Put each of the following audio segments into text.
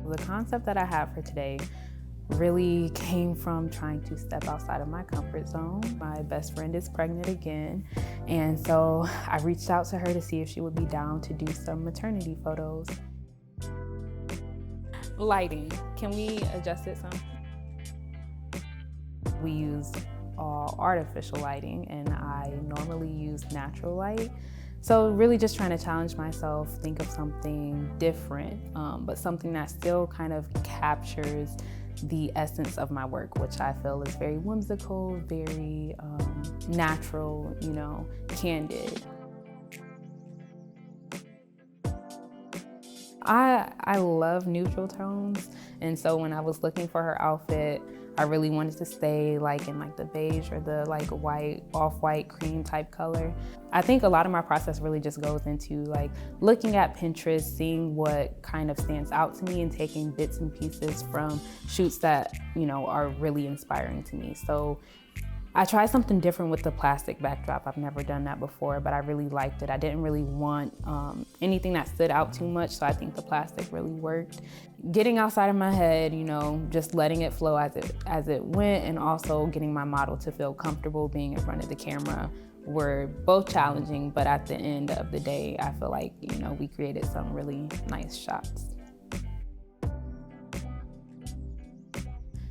The concept that I have for today really came from trying to step outside of my comfort zone. My best friend is pregnant again, and so I reached out to her to see if she would be down to do some maternity photos. Lighting, can we adjust it some? We use all artificial lighting, and I normally use natural light. So really just trying to challenge myself, think of something different, but something that still kind of captures the essence of my work, which I feel is very whimsical, very natural, candid. I love neutral tones, and so when I was looking for her outfit, I really wanted to stay like in the beige or the white, off-white cream type color. I think a lot of my process really just goes into looking at Pinterest, seeing what kind of stands out to me and taking bits and pieces from shoots that, are really inspiring to me. So I tried something different with the plastic backdrop. I've never done that before, but I really liked it. I didn't really want anything that stood out too much, so I think the plastic really worked. Getting outside of my head, just letting it flow as it went, and also getting my model to feel comfortable being in front of the camera were both challenging, but at the end of the day, I feel like, we created some really nice shots.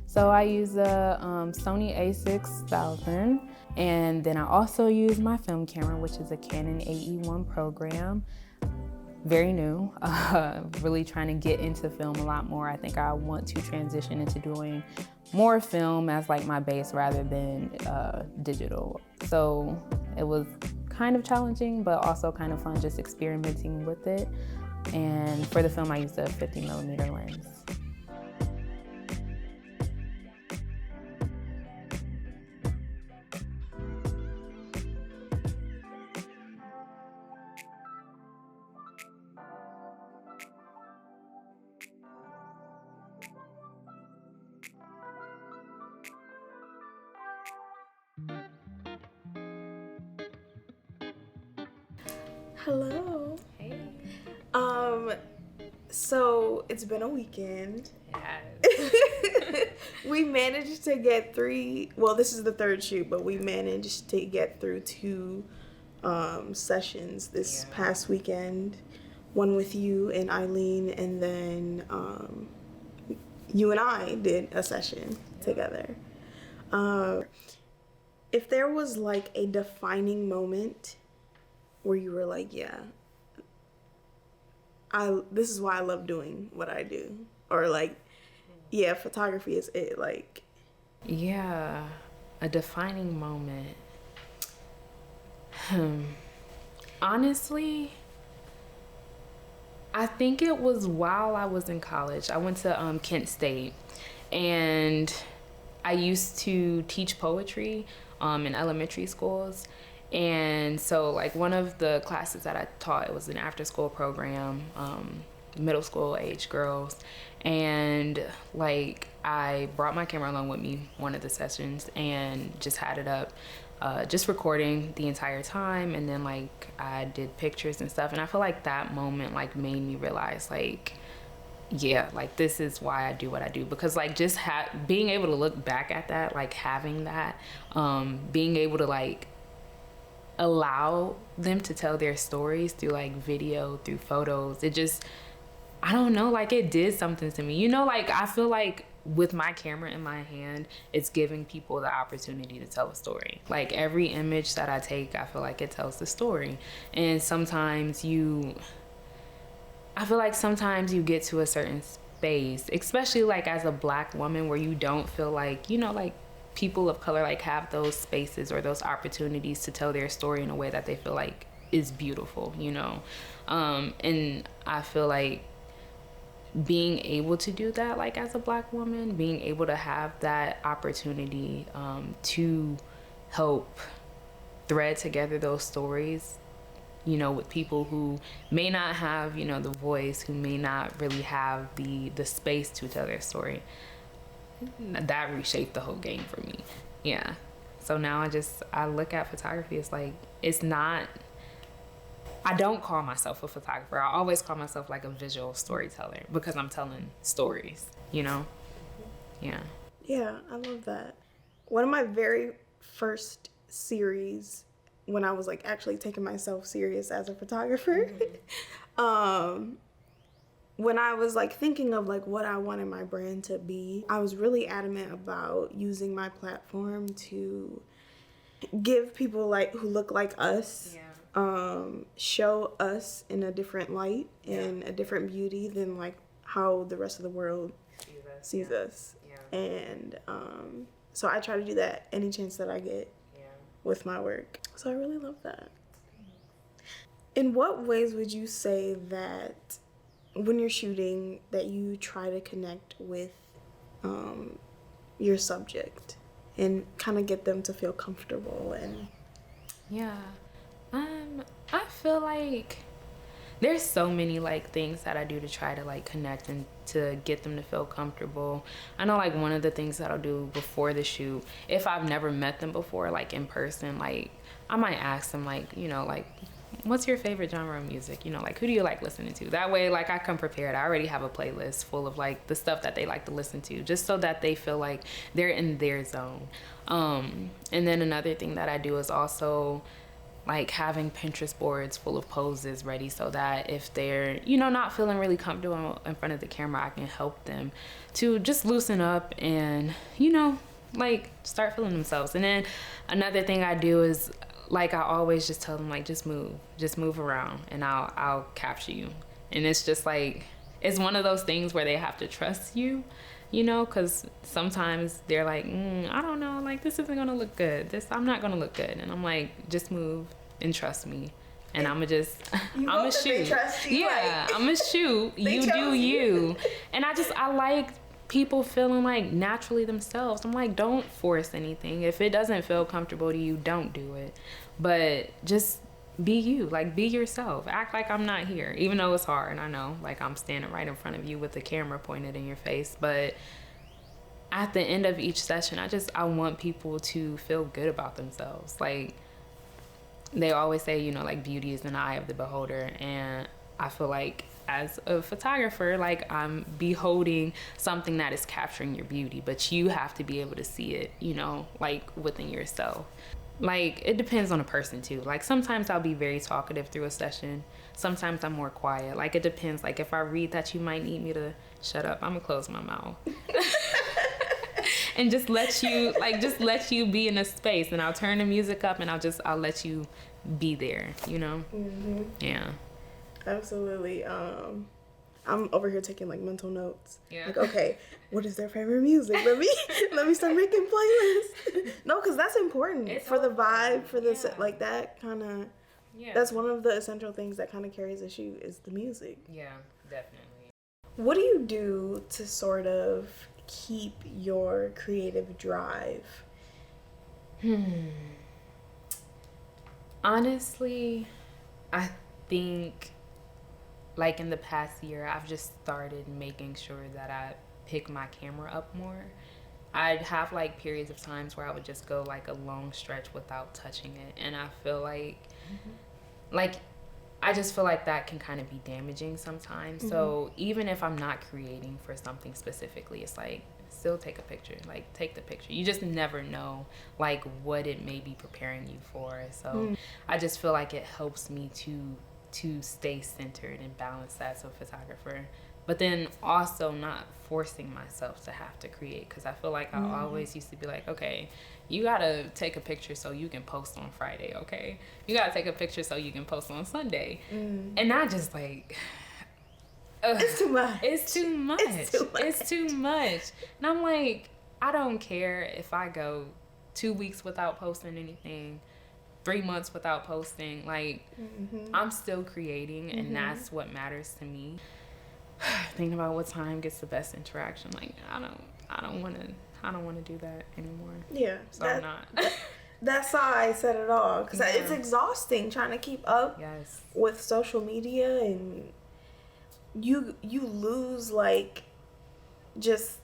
So I use a Sony a6000, and then I also use my film camera, which is a Canon AE1 program. Very new, really trying to get into film a lot more. I think I want to transition into doing more film as my base rather than digital. So it was kind of challenging, but also kind of fun just experimenting with it. And for the film, I used a 50mm lens. Hello. Hey. So it's been a weekend. Yes. We managed to get this is the third shoot, but we managed to get through 2 sessions this past weekend. One with you and Eileen, and then you and I did a session together. If there was a defining moment where you were this is why I love doing what I do, or photography is it, Yeah, a defining moment. Honestly, I think it was while I was in college. I went to Kent State, and I used to teach poetry in elementary schools. And so one of the classes that I taught, it was an after school program, middle school age girls. And I brought my camera along with me one of the sessions and just had it up, just recording the entire time. And then I did pictures and stuff. And I feel that moment made me realize this is why I do what I do, because just being able to look back at that, having that, being able to allow them to tell their stories through video, through photos. It just, I don't know, it did something to me. I feel with my camera in my hand, it's giving people the opportunity to tell a story. Every image that I take, I feel it tells the story. And sometimes I feel sometimes you get to a certain space, especially as a Black woman, where you don't feel people of color have those spaces or those opportunities to tell their story in a way that they feel is beautiful, and I feel being able to do that as a Black woman, being able to have that opportunity to help thread together those stories, with people who may not have the voice, who may not really have the space to tell their story. That reshaped the whole game for me. Yeah. So now I look at photography as it's not, I don't call myself a photographer. I always call myself like a visual storyteller because I'm telling stories, you know? Yeah. Yeah, I love that. One of my very first series when I was like actually taking myself serious as a photographer, when I was like thinking of like what I wanted my brand to be, I was really adamant about using my platform to give people like who look like us, show us in a different light and a different beauty than like how the rest of the world sees us. And so I try to do that any chance that I get with my work. So I really love that. In what ways would you say that when you're shooting that you try to connect with your subject and kind of get them to feel comfortable? And I feel like there's so many like things that I do to try to like connect and to get them to feel comfortable. I know like one of the things that I'll do before the shoot, if I've never met them before, like in person, like I might ask them like, you know, like, what's your favorite genre of music? You know, like who do you like listening to? That way, like I come prepared. I already have a playlist full of like the stuff that they like to listen to, just so that they feel like they're in their zone. And then another thing that I do is also like having Pinterest boards full of poses ready so that if they're, you know, not feeling really comfortable in front of the camera, I can help them to just loosen up and, you know, like start feeling themselves. And then another thing I do is like I always just tell them like just move around and I'll capture you. And it's just like it's one of those things where they have to trust you, you know, because sometimes they're like, I don't know, like this isn't gonna look good, I'm not gonna look good, and I'm like, just move and trust me, and I'm gonna shoot. Yeah, I'm gonna shoot. You do you. And I like people feeling like naturally themselves. I'm like, don't force anything. If it doesn't feel comfortable to you, don't do it. But just be you, like be yourself. Act like I'm not here, even though it's hard. I know, like I'm standing right in front of you with the camera pointed in your face. But at the end of each session, I want people to feel good about themselves. Like they always say, you know, like beauty is in the eye of the beholder, and I feel like as a photographer, like I'm beholding something that is capturing your beauty, but you have to be able to see it, you know, like within yourself. Like it depends on a person too. Like sometimes I'll be very talkative through a session, sometimes I'm more quiet. Like it depends. Like if I read that you might need me to shut up, I'm gonna close my mouth and just let you be in a space, and I'll turn the music up and I'll let you be there, you know. Yeah, absolutely. I'm over here taking like mental notes. Like, okay, what is their favorite music? Let me start making playlists. No, because that's important for the vibe, for the like that kind of. That's one of the essential things that kind of carries a shoot is the music. Yeah, definitely. What do you do to sort of keep your creative drive? Honestly, I think like in the past year, I've just started making sure that I pick my camera up more. I'd have like periods of times where I would just go like a long stretch without touching it, and I feel like I just feel like that can kind of be damaging sometimes. So even if I'm not creating for something specifically, it's like still take a picture, like take the picture. You just never know like what it may be preparing you for. So I just feel like it helps me to stay centered and balanced as a photographer, but then also not forcing myself to have to create, because I feel like I always used to be like, okay, you gotta take a picture so you can post on Friday, okay, you gotta take a picture so you can post on Sunday. And I just like it's too much. It's too much. And I'm like, I don't care if I go 2 weeks without posting anything, 3 months without posting, like I'm still creating, and that's what matters to me. Thinking about what time gets the best interaction, like I don't want to do that anymore. Yeah, so I'm not. That's how I said it all, because it's exhausting trying to keep up with social media, and you lose like just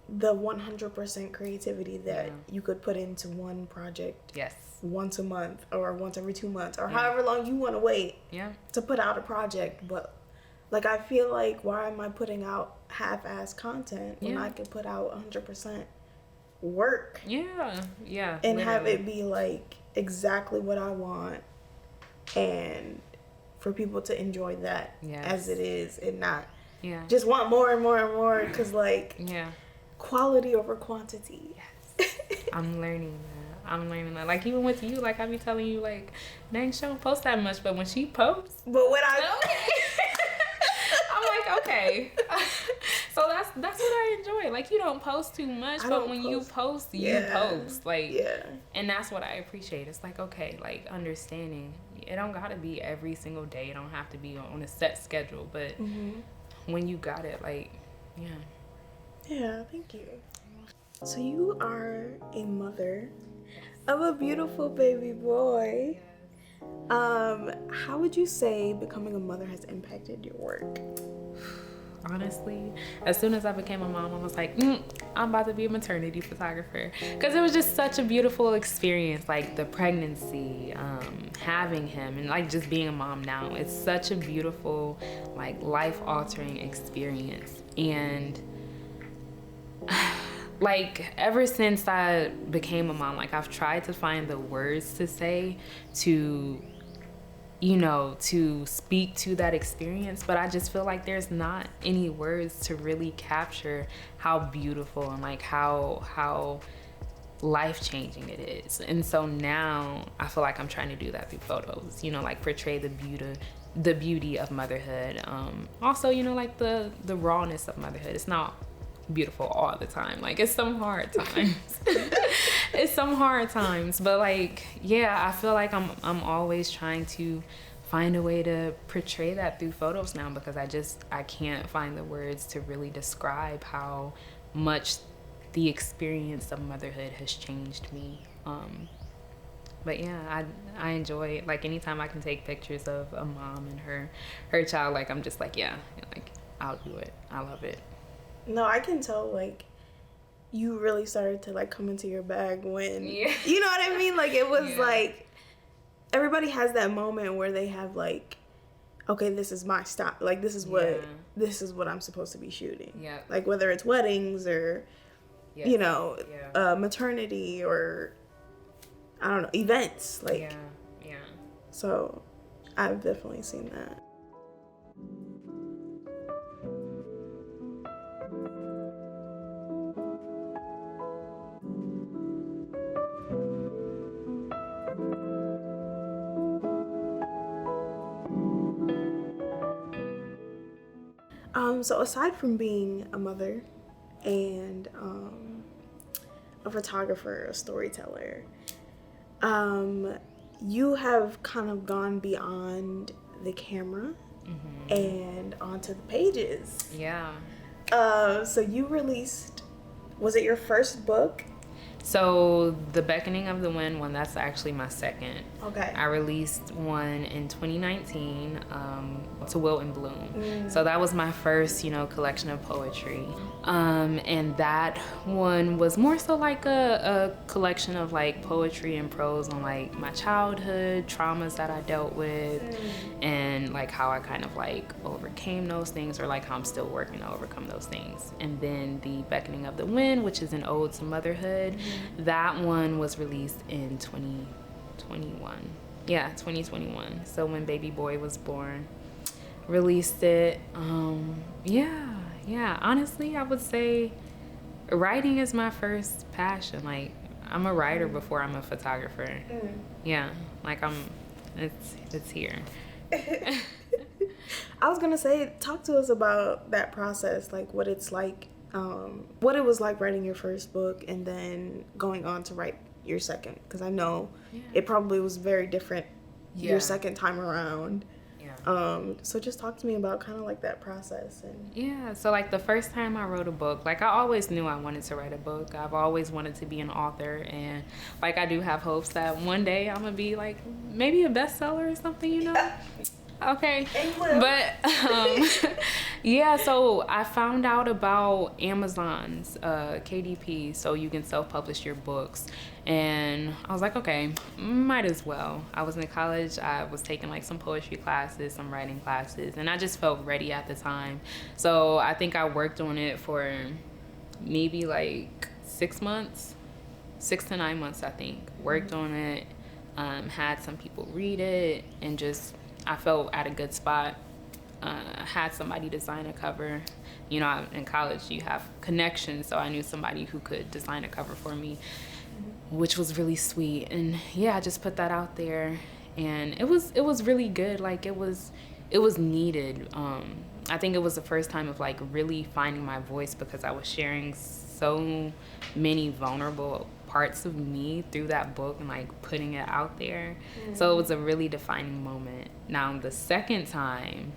the 100% creativity that you could put into one project. Yes. Once a month or once every 2 months or however long you want to wait to put out a project. But like, I feel like, why am I putting out half-ass content when I could put out 100% work? Yeah. And have it be like exactly what I want, and for people to enjoy that as it is, and not just want more and more and more, because like quality over quantity. I'm learning that. Like, even with you, like, I be telling you, like, dang, she don't post that much, but when she posts, but when I'm like, okay. So that's what I enjoy. Like, you don't post too much, but when you post, you post. Like, and that's what I appreciate. It's like, okay, like, understanding. It don't gotta be every single day. It don't have to be on a set schedule. But when you got it, like, yeah, thank you. So you are a mother of a beautiful baby boy. How would you say becoming a mother has impacted your work? Honestly, as soon as I became a mom, I was like, I'm about to be a maternity photographer, because it was just such a beautiful experience. Like, the pregnancy, having him, and like just being a mom now, it's such a beautiful, like, life-altering experience. And like, ever since I became a mom, like, I've tried to find the words to say to, you know, to speak to that experience, but I just feel like there's not any words to really capture how beautiful and like how life-changing it is. And so now I feel like I'm trying to do that through photos, you know, like portray the beauty of motherhood. Also, you know, like the rawness of motherhood. It's not beautiful all the time. Like, it's some hard times. It's some hard times, but like, yeah, I feel like I'm always trying to find a way to portray that through photos now, because I can't find the words to really describe how much the experience of motherhood has changed me. But yeah, I enjoy it. Like, anytime I can take pictures of a mom and her child, like, I'm just like, yeah, like, I'll do it. I love it. No, I can tell, like, you really started to, like, come into your bag when, you know what I mean? Like, it was, like, everybody has that moment where they have, like, okay, this is my style. Like, this is what I'm supposed to be shooting. Yeah. Like, whether it's weddings or, you know, maternity or, I don't know, events. Like, yeah. So, I've definitely seen that. So aside from being a mother and a photographer, a storyteller, you have kind of gone beyond the camera and onto the pages. Yeah. So you released, was it your first book? So The Beckoning of the Wind one, that's actually my second. Okay. I released one in 2019, To Wilt and Bloom. So that was my first, you know, collection of poetry. And that one was more so like a collection of like poetry and prose on like my childhood, traumas that I dealt with, and like how I kind of like overcame those things, or like how I'm still working to overcome those things. And then The Beckoning of the Wind, which is an ode to motherhood, that one was released in 2021. Yeah, 2021. So when baby boy was born, released it. Yeah. Honestly, I would say writing is my first passion. Like, I'm a writer before I'm a photographer. Yeah, like it's here. I was gonna say, talk to us about that process, like what it's like, what it was like writing your first book and then going on to write your second, because I know it probably was very different your second time around. So just talk to me about kind of like that process. And so like the first time I wrote a book, like I always knew I wanted to write a book. I've always wanted to be an author, and like I do have hopes that one day I'm gonna be like maybe a bestseller or something, you know. Okay, but Yeah, so I found out about Amazon's KDP, so you can self-publish your books. And I was like, okay, might as well. I was in college. I was taking like some poetry classes, some writing classes, and I just felt ready at the time. So I think I worked on it for maybe like 6 months, 6 to 9 months, I think. Worked on it, had some people read it, and just I felt at a good spot. Had somebody design a cover. You know, in college you have connections, so I knew somebody who could design a cover for me, which was really sweet. And yeah, I just put that out there, and it was really good. Like it was needed. I think it was the first time of like really finding my voice, because I was sharing so many vulnerable parts of me through that book and like putting it out there. So it was a really defining moment. Now the second time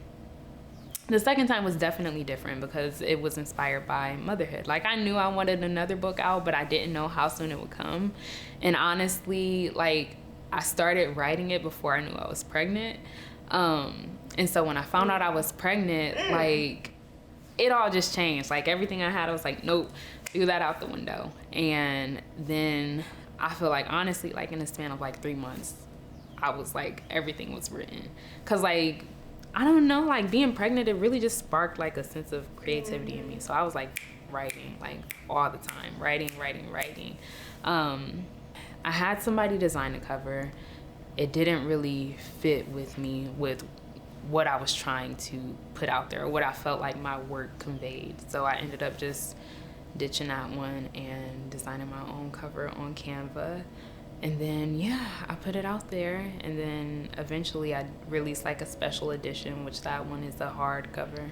was definitely different, because it was inspired by motherhood. Like I knew I wanted another book out, but I didn't know how soon it would come. And honestly, like I started writing it before I knew I was pregnant. And so when I found out I was pregnant, like it all just changed. Like everything I had, I was like, nope, threw that out the window. And then I feel like honestly, like in a span of like 3 months, I was like, everything was written. Cause like, I don't know, like being pregnant, it really just sparked like a sense of creativity in me. So I was like writing like all the time, writing. I had somebody design a cover. It didn't really fit with me with what I was trying to put out there, or what I felt like my work conveyed. So I ended up just ditching that one and designing my own cover on Canva. And then, yeah, I put it out there. And then eventually I released like a special edition, which that one is a hardcover.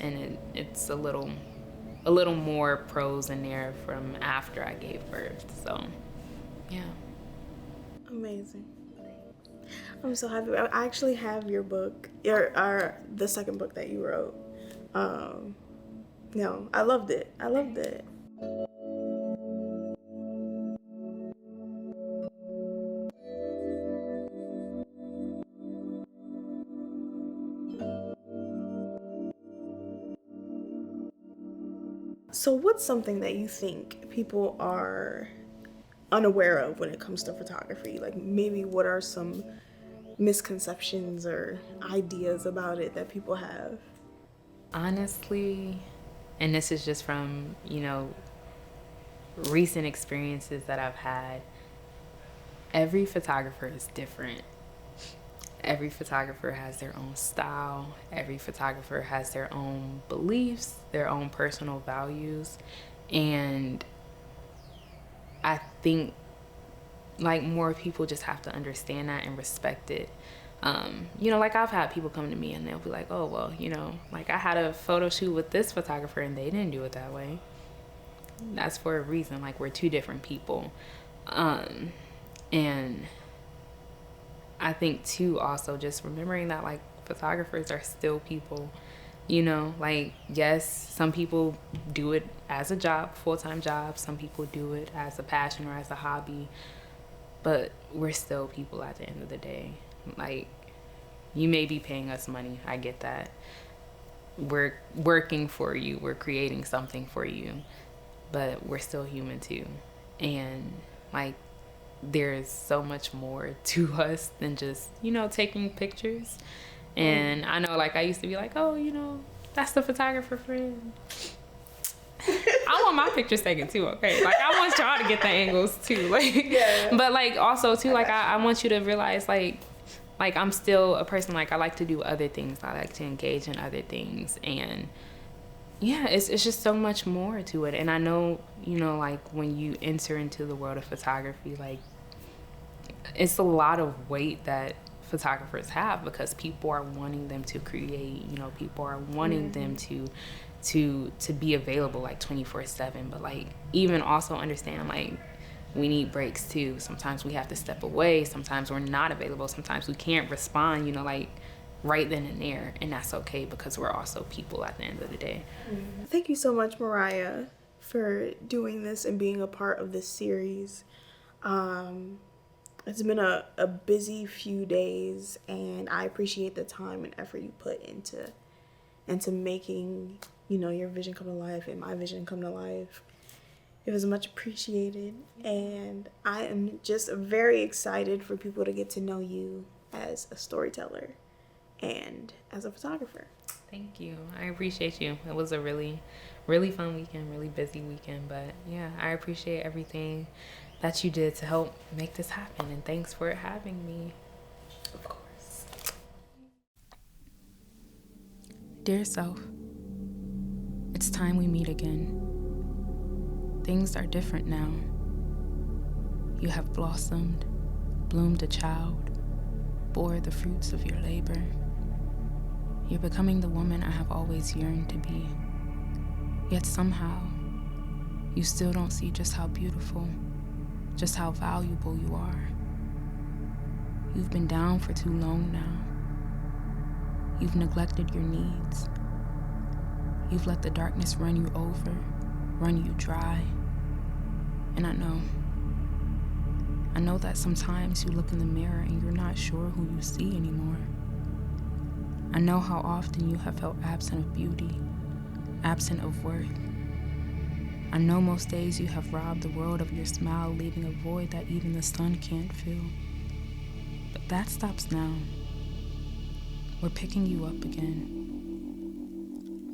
And it's a little more prose in there from after I gave birth. So, yeah. Amazing. I'm so happy. I actually have your book, the second book that you wrote. No, I loved it. So what's something that you think people are unaware of when it comes to photography? Like maybe what are some misconceptions or ideas about it that people have? Honestly, and this is just from, recent experiences that I've had, every photographer is different. Every photographer has their own style. Every photographer has their own beliefs, their own personal values. And I think like more people just have to understand that and respect it. Like I've had people come to me and they'll be like, oh, well, like I had a photo shoot with this photographer and they didn't do it that way. That's for a reason. Like we're two different people. And I think too, also just remembering that like photographers are still people, like, yes, some people do it as a job, full-time job. Some people do it as a passion or as a hobby, but we're still people at the end of the day. Like, you may be paying us money. I get that. We're working for you. We're creating something for you, but we're still human too. And like, there's so much more to us than just, taking pictures. And I know, like, I used to be like, oh, that's the photographer friend. I want my pictures taken too, okay? Like, I want y'all to get the angles too. Like, yeah. But like, also too, like, I want you to realize, like I'm still a person. Like, I like to do other things. I like to engage in other things. And yeah, it's just so much more to it. And I know, like when you enter into the world of photography, like it's a lot of weight that photographers have, because people are wanting them to create, people are wanting them to be available like 24/7. But like, even also understand, like, we need breaks too. Sometimes we have to step away. Sometimes we're not available. Sometimes we can't respond, like right then and there, and that's okay, because we're also people at the end of the day. Thank you so much, Mariah, for doing this and being a part of this series. It's been a busy few days, and I appreciate the time and effort you put into and to making, you know, your vision come to life and my vision come to life. It was much appreciated, and I am just very excited for people to get to know you as a storyteller and as a photographer. Thank you. I appreciate you. It was a really, really fun weekend, really busy weekend, but yeah, I appreciate everything that you did to help make this happen, and thanks for having me. Of course. Dear self, it's time we meet again. Things are different now. You have blossomed, bloomed a child, bore the fruits of your labor. You're becoming the woman I have always yearned to be. Yet somehow, you still don't see just how beautiful, just how valuable you are. You've been down for too long now. You've neglected your needs. You've let the darkness run you over, run you dry. And I know that sometimes you look in the mirror and you're not sure who you see anymore. I know how often you have felt absent of beauty, absent of worth. I know most days you have robbed the world of your smile, leaving a void that even the sun can't fill. But that stops now. We're picking you up again.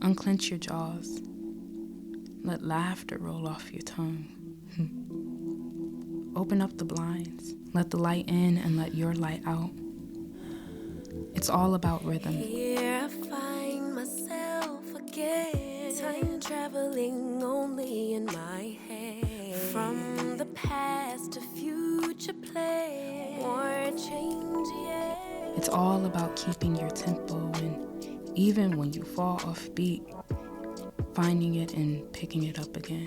Unclench your jaws. Let laughter roll off your tongue. Open up the blinds. Let the light in and let your light out. It's all about rhythm. Here I find myself again. Time traveling only in my head. From the past to future play. More change, yeah. It's all about keeping your tempo, and even when you fall off beat, finding it and picking it up again.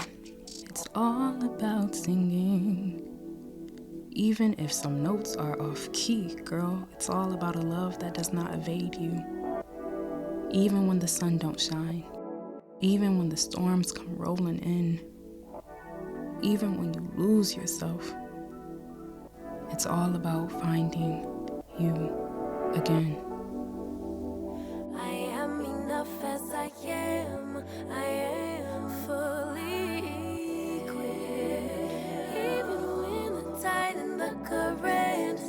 It's all about singing. Even if some notes are off key, girl, it's all about a love that does not evade you. Even when the sun don't shine, even when the storms come rolling in, even when you lose yourself, it's all about finding you again. I am enough as I am. I am fully equipped. Even when the tide and the currents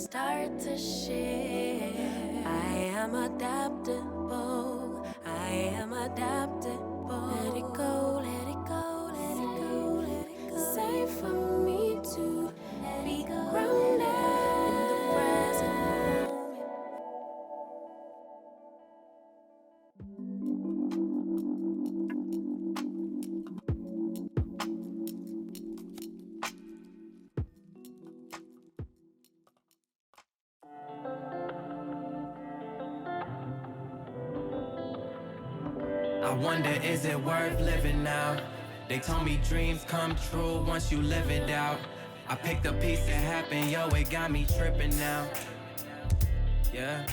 start to shift, I am adaptable. I am adaptable. Let it go, let it go, let it go, let it go. Safe for me to be grounded in the present moment. I wonder, is it worth living now? They told me dreams come true once you live it out. I picked a piece that happened, yo, it got me tripping now. Yeah,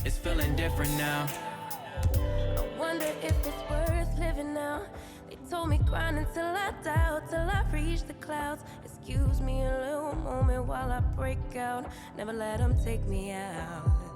it's feeling different now. I wonder if it's worth living now. They told me grind until I doubt, till I reach the clouds. Excuse me a little moment while I break out. Never let them take me out.